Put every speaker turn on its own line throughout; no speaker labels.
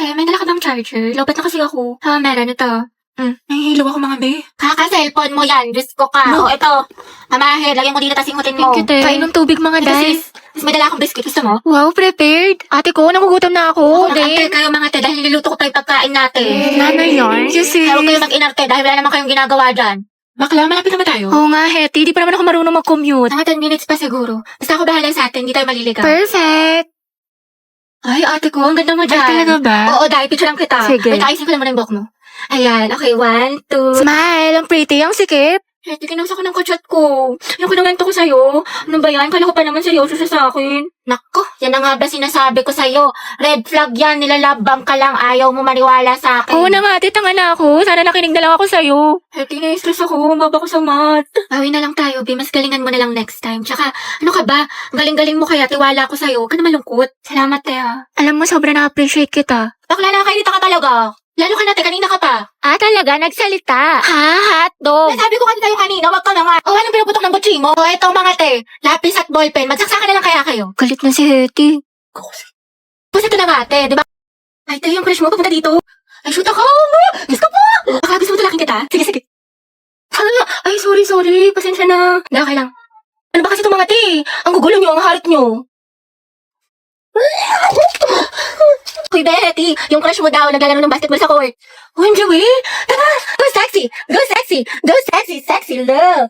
Ate, may dala ka bang charger? Lobat na kasi ako. Meron ito.
Nahihilo ako mga be.
Kaka-cellphone mo yan. Diyos ko ka.
No.
O, ito. Mamahe, lagyan mo dito tas ingutin mo.
Thank you, te.
Painom tubig mga
Ito,
day. Tapos may dala akong biscuit. Gusto mo?
Wow, prepared. Ate ko, nagugutom na ako.
Mag-antay kayo mga te dahil niluluto ko pa yung pagkain natin.
Nanay yarn? Kasi...
Huwag kayo mag-inarte dahil wala naman kayong ginagawa dyan.
Bakla, malapit naman tayo. Oo nga, Hetty. Di pa naman ako marunong mag-commute.
Mga 10 minutes pa siguro. Basta ako bahala sa atin. Hindi tayo maliligaw.
Perfect.
Ay, ate ko. Ang ganda mo
Ay,
dyan.
talaga ba?
Oo, dahil picture lang kita.
Sige.
Wait, ayusin ko lang muna yung buhok mo. Ayan. Okay, 1, 2.
Smile. Ang pretty. Ang sikip.
Hetty, kinausa ko ng kachat ko. Yung kinawento ko sa'yo. Ano ba yan? Kala ko pa naman seryoso siya sa akin. Nako, yan na nga ba sinasabi ko sa'yo. Red flag yan. Nilalabang ka lang. Ayaw mo maniwala sa akin.
Oo na nga, ate. Tanga na ako. Sana nakinig na lang ako sa'yo.
Hetty, na-stress ako. Mababa ko sa math. Bawi na lang tayo, B. Mas galingan mo na lang next time. Tsaka, ano ka ba? Ang galing-galing mo kaya. Tiwala ko sa'yo. Huwag ka na malungkot. Salamat, Tea.
Alam mo, sobra na-appreciate kita.
Bakla na kainita ka talaga. Lalo ka natin, kanina ka pa.
Talaga? Nagsalita? Ha? Hotdog?
Sabi ko kasi tayo kanina, wag ka na nga. Anong pinuputok ng butsi mo? Ito mga te, lapis at ballpen. Magsaksakan na lang kaya kayo.
Galit na si Hetty.
Pusa ito na nga, te, di ba? Ay, te, yung crush mo, papunta dito. Ay, shoot ako! Gusto ko! Baka gusto mo talaking kita? Sige, sige. Ay, sorry. Pasensya na. Okay lang. Ano ba kasi itong mga te? Ang gugulo nyo, ang harit nyo. Uy, Betty, yung crush mo daw, naglalaro ng basketball sa court. Uy, Joey, tara, go sexy, go sexy, go sexy, sexy love.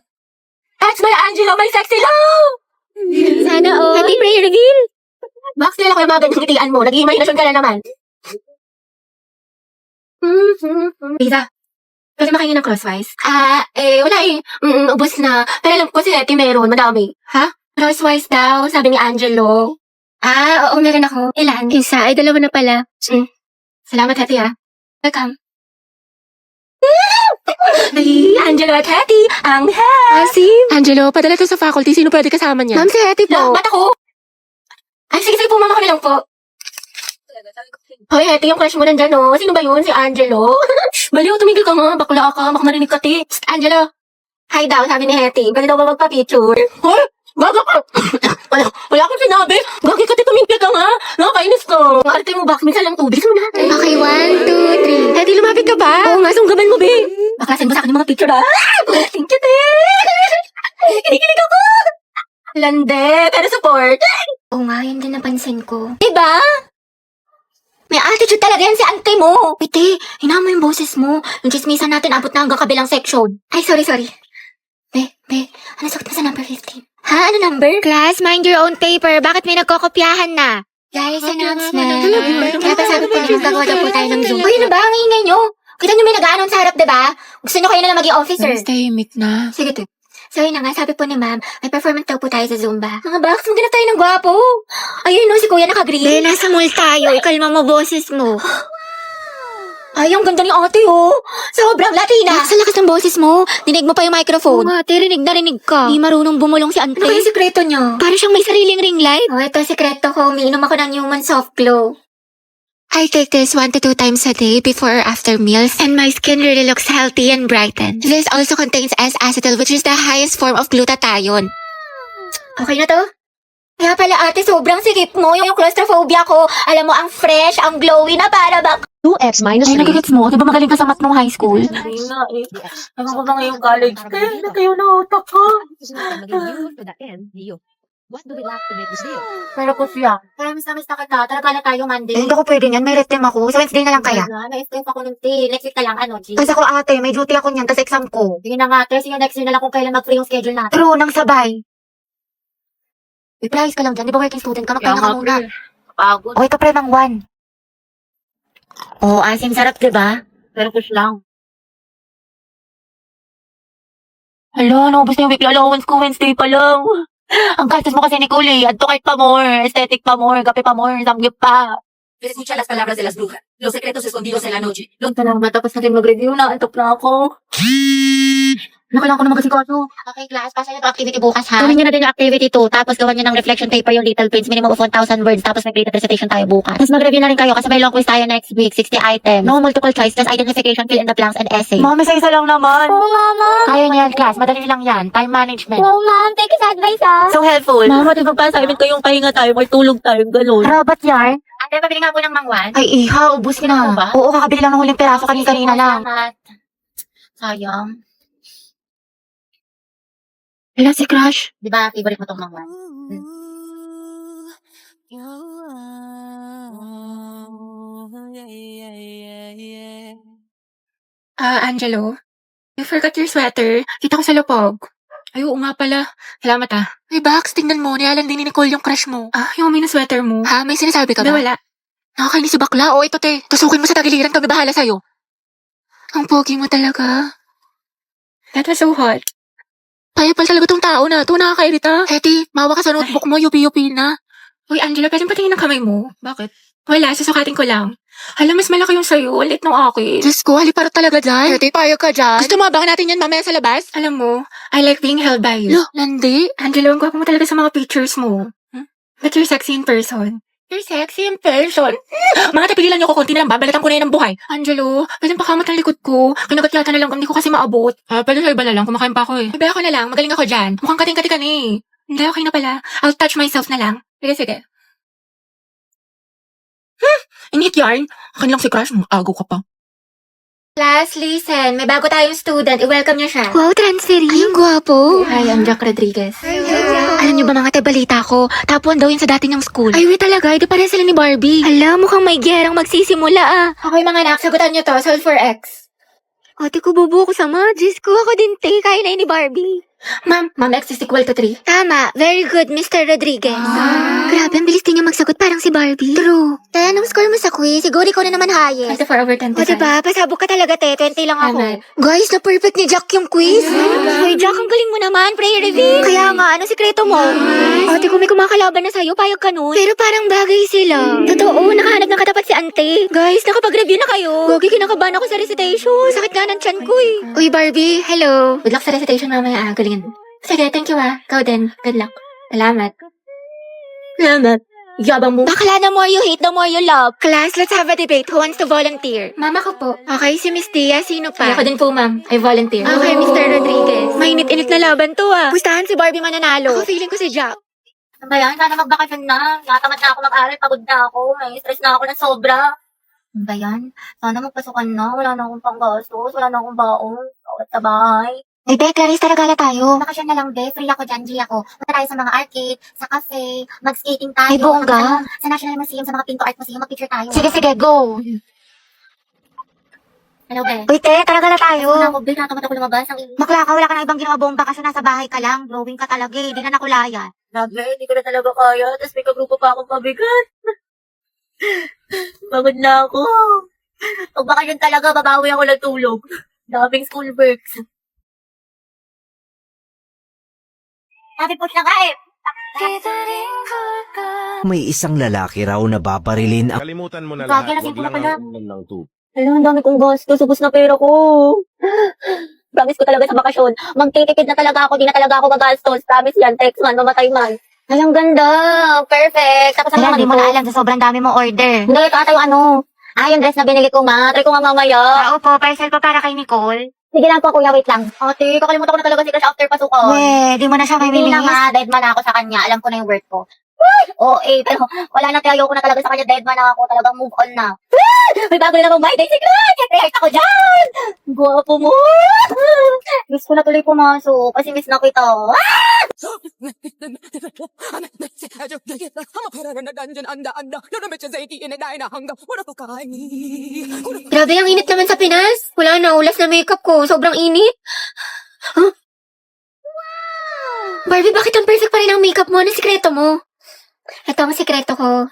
That's my Angelo, my sexy love.
Sana all. Happy prayer reveal.
Max, nila ko yung mga ganyang ngitian mo. Nag-imaginasyon ka na naman. Lisa, pwede makingin ng crosswise? Wala eh. Ubos na. Pero alam ko si Hetty meron, madami. Ha? Crosswise daw, sabi ni Angelo. Oo, meron ako. Ilan?
Isa, ay dalawa na pala.
Salamat, Hetty, ha. Welcome. Ay, Angelo at Hetty, ang
Asim? Angelo, padala to sa faculty. Sino pwede kasama niya? Ma'am, si Hetty po.
Ba't ako? Ay, sige po, mama ko na lang po. Hoy, Hetty, yung crush mo nandyan, oh. Sino ba yun? Si Angelo? Baliw, tumigil ka nga. Bakla ka. Baka marinig ka, ti. Psst, Angelo. Hi daw, sabi ni Hetty. Pwede daw ba magpa-picture? Hoy, baga ka. Wala akong sinabi. Bakit ka, ti, tumigil ka nga? Nakakainis ka. Ang arte mo, bakit minsan lang tubig? Sino na?
Okay, 1, 2, 3. Hetty, lumapit ka ba?
Oo nga, sunggaban mo, be. Baka send mo sa akin yung mga picture, ha? Thank you, te. Kinikilig ako. Lande, pero support. Oo nga, yun din napansin ko. Diba? May attitude talaga yan si ante mo. Piti, hinaan mo yung boses mo. Yung chismisan natin abot na hanggang kabilang section. Ay, sorry. Be, ano sagot mo sa number 15? Ha? Ano number?
Class, mind your own paper. Bakit may nagkokopyahan na?
Guys, announcement. Kaya pa sabi ko na gagawa daw po tayo ng Zoom. Uy, ano ba? Ang ingay nyo. Kita nyo may nag-aanon sa harap, diba? Gusto nyo kayo na lang maging officer.
tahimik na.
Sige, te. So, yun na nga, sabi po ni ma'am, may performance daw po tayo sa Zumba. Mga box, maghanap tayo ng gwapo. Ayun, no, si kuya naka-green.
Be, nasa mall tayo. Ikalma mo boses mo.
Ay, ang ganda ni ate, oh. Sobrang Latina.
Sa lakas ng boses mo. Dinig mo pa yung microphone. Ate, rinig na rinig ka. Di marunong bumulong si ante.
Ano ba yung sikreto niyo?
Para siyang may sariling ring light.
Oh, ito sikreto ko. Umiinom ako ng human soft glow.
I take this 1 to 2 times a day before or after meals, and my skin really looks healthy and brightened. This also contains S-acetyl, which is the highest form of glutathione.
Okay na to? Kaya pala ate, sobrang sikip mo. Yung claustrophobia ko. Alam mo, ang fresh, ang glowy na para ba?
2x minus
Ay,
3.
nagigits mo. Di ba magaling ka sa math nung high school?
Hindi nga eh. Ewan ko ba ngayong college? Kaya na kayo na utak ko.
What do we lack to make this deal?
Pero ko siya. Kaya miss na kita. Tara pala tayo Monday.
Hindi ko pwede niyan. May rest time ako. Sa Wednesday na lang kaya.
Na-escape ako ng tea. Next week ka lang, ano, G?
Kasi ako ate, may duty ako niyan, tas exam ko.
Sige na nga, Tess. Yung next year na lang kung kailan mag-free yung schedule natin.
True, nang sabay. Reply ka lang dyan. Di ba working student ka? Magpahinga ka muna.
Pagod.
Okay ka pre ng 1. Oo, asim sarap, diba?
Pero push lang.
Hala, naubos na yung weekly allowance ko. Wednesday pa lang. Ang gastos mo kasi, Nicole, eh. Advocate pa more, aesthetic pa more, kape pa more, samgyup pa.
Escucha las palabras de las brujas, los secretos escondidos en la noche.
Salamat, tapos natin mag-review na. Antok na ako. Nakailangan ko na mag-asikaso.
Okay, class. Pasa nyo ito activity bukas, ha?
Gawin nyo na din yung activity 2, tapos gawan nyo ng reflection paper yung little prints, minimum of 1,000 words, tapos may creative presentation tayo bukas. Tapos mag-review na rin kayo kasi may long quiz tayo next week, 60 items. No multiple choice, just identification, fill in the blanks, and essay.
Mami, sa isa lang naman.
Oo, mama.
Kaya nyo yan, class. Madali lang yan. Time management.
Oo, ma'am. Thank you sa advice, ah.
So helpful. Mama, di ba pa assignment ko yung pahinga tayo, may tulog tayo, ganun.
Robot yarn.
Ate, pabili nga po ng mangwan.
Ay, iha, ubus
Ano
na.
ba?
Oo, kakabili lang ng huling peraso kanina lang.
Salamat. Sayang.
Wala si Crush.
Di ba, favorite mo tong mangwan?
Angelo, you forgot your sweater. Kita ko sa lupog. Ay, oo nga pala. Salamat Ay, Bax, tingnan mo. Nialan din ni Nicole yung crush mo. Yung may na sweater mo. Ha? May sinasabi ka ba? Wala. Nakakainis si bakla. O, ito te. Tusukin mo sa tagiliran. Kami bahala sa'yo. Ang pogi mo talaga. That was so hot. Payapal talaga tong tao na to. Nakakairita. Hetty, mawa ka sa notebook mo. Yupi-yupi na. Uy, Angela, pwedeng patingin ng kamay mo. Bakit? Wala, susukatin ko lang. Hala, mas malaki yung sa'yo. Ulit ng akin. Diyos ko, haliparot talaga dyan. Hetty, payag ka dyan. Gusto mo abangan natin yan mamaya sa labas? Alam mo, I like being held by you. Landi? Angela, ang gwapo mo talaga sa mga pictures mo. But you're sexy in person. You're sexy in person. Mga tapigilan niyo ko, konti na lang, babalatan ko na yan ng buhay. Angelo, pwedeng pakamot ang likod ko. Kinagat yata na lang, hindi ko kasi maabot. Pwede sa iba na lang, kumakain pa ako eh. Iba ako na lang, magaling ako dyan. Mukhang kating-kati ka na eh. Hindi, okay na pala. I'll touch myself na lang. Sige. Inhit yarn. Akin lang si Crush, agaw ka pa.
Class, listen. May bago tayong student. I-welcome niyo siya.
Wow, transferee. Ay, ang gwapo.
Hi, I'm Jack Rodriguez.
Alam niyo ba mga balita ko, tapuan daw yun sa dati niyang school. Ay, wait talaga, di pare sila ni Barbie. Hala, mukhang may gerang magsisimula
Okay mga anak, sagutan niyo to. Solve for X.
Ate ko, bubo ko sa Diyos ko, ako din te, kaya na yun ni Barbie.
Ma'am, X is equal to 3.
Tama, very good, Mr. Rodriguez. Grabe, ang bilis din niya magsagot, parang si Barbie. True. Te, anong score mo sa quiz? Siguro ikaw na naman highest.
24 over 10.
O diba, pasabog ka talaga te, 20 lang ako.
Tama.
Guys, na-perfect ni Jack yung quiz. Hoy, Jack, ang galing mo naman, prayer reveal. Kaya nga, ano sikreto mo? Ate ko, may kumakalaban na sa'yo, payag ka nun. Pero parang bagay sila. Totoo, nakahanap ng katapat si ante. Guys, nakapag-review na kayo. Gogi, kinakabahan ako sa recitation. Sakit nga ng tiyan ko eh. Uy, Barbie, hello.
Good luck sa recitation mamaya. Galingan mo. Sige, thank you Ikaw din. Good luck. Salamat. Yabang mo.
Bakla, the more you hate, the more you love. Class, let's have a debate. Who wants to volunteer?
Mama ko po.
Okay, si Miss Tia, sino pa?
Ako din po, ma'am. I volunteer.
Okay, Mr. Rodriguez. Mainit-init na laban to Pustahan si Barbie mananalo. Ako feeling ko si Jack.
Ano ba yan? Sana magbakasyon na. Natamad na ako mag-aral. Pagod na ako. May stress na ako ng sobra. Ano ba yan? Sana magpasukan na. Wala na akong panggastos. Wala na akong baon. Awat sa bahay.
Be, Clarice, talaga tayo.
Bakasyon na lang, be. Free ako dyan. G ako. Punta tayo sa mga arcade, sa cafe, mag-skating tayo.
Ay, bongga.
Sa National Museum, sa mga Pinto Art Museum, mag-picture tayo.
Sige, go.
Hello, be.
Uy, te, talaga na tayo.
Ano ako, be? Natamad ako lumabas. Ang ingay.
Bakla ka, wala ka na ibang ginawa bomba kasi nasa bahay ka lang. Growing ka talaga eh. Di na nakulayan.
Grabe, hindi ko na talaga kaya. Tapos may kagrupo pa akong pabigat. Pagod na ako. Pag bakasyon talaga, babawi ako ng tulog. Daming school works. Sabi po siya nga eh.
May isang lalaki raw na babarilin ang
Kalimutan mo na
Bagay na
lahat. Huwag
siguro
lang
pala.
ang ulam ng tubig.
Alam, ang dami kong gastos. Ubus na pera ko. Promise ko talaga sa bakasyon. Magtitipid na talaga ako. Di na talaga ako gagastos. Promise yan. Text man, mamatay man. Ay, ang ganda. Perfect. Tapos ano
Alam, di mo
dito?
na alam sa sobrang dami mong order.
Hindi, ito ata yung ano. Yung dress na binili ko, ma. Try ko nga mamaya.
Opo, parcel pa para kay Nicole.
Sige lang po, kuya. Wait lang. Ate, kakalimutan ko na talaga si Crush after pasukan.
Di mo na siya
Hindi na
mamimiss.
nga, dead man ako sa kanya. Alam ko na yung worth ko. Pero wala na tayo ko na talaga sa kanya. Dead man ako. Talagang move on na. May bago na namang my day si Crush. Siyempre, heart ako dyan. Guwapo mo. Miss ko na tuloy pumasok kasi miss na kita.
Grabe, ang init naman sa Pinas. Wala na, ulas na makeup ko. Sobrang init. Huh? Barbie, bakit ang perfect pa rin ang makeup mo? Ano sikreto mo? Ito ang sikreto ko.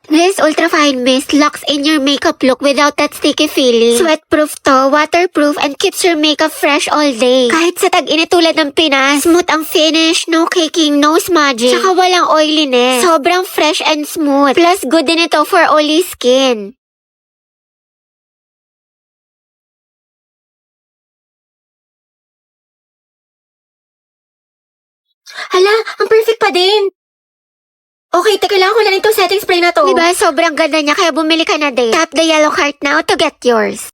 This Ultra Fine Mist locks in your makeup look without that sticky feeling. Sweatproof to, waterproof, and keeps your makeup fresh all day. Kahit sa tag-init tulad ng Pinas, smooth ang finish, no caking, no smudging. Tsaka walang oiliness. Sobrang fresh and smooth. Plus, good din ito for oily skin. Hala, ang perfect pa din. Okay, kailangan ko na rin itong setting spray na to. Diba, sobrang ganda niya kaya bumili ka na din. Tap the yellow card now to get yours.